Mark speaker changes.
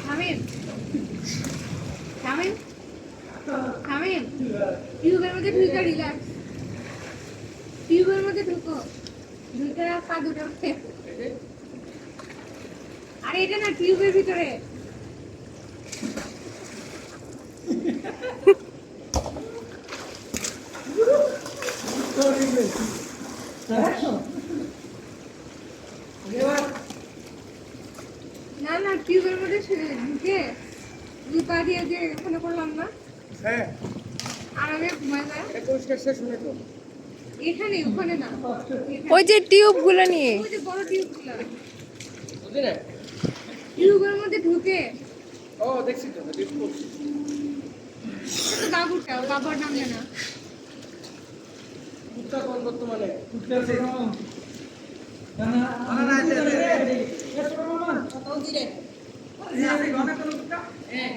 Speaker 1: থামেন থামেন থামেন টিউবের মধ্যে ঢুকে রিল্যাক্স টিউবের মধ্যে ঢুকো ঢুকে পা দুটো আরে এটা না টিউবের ভিতরে না না টিউবের মধ্যে ঢুকে দুই পা দিয়ে যে ওখানে করলাম না
Speaker 2: হ্যাঁ
Speaker 1: আর আমি ঘুমাই যায় এখানে ওখানে না
Speaker 3: ওই যে টিউবগুলো নিয়ে
Speaker 1: ওই যে বড় টিউবগুলো টিউবের মধ্যে ঢুকে
Speaker 2: ও দেখছি তো
Speaker 1: বাবুটা বাবার নাম জানা
Speaker 2: কুত্তা কোন বর্তমানে
Speaker 1: হ্যাঁ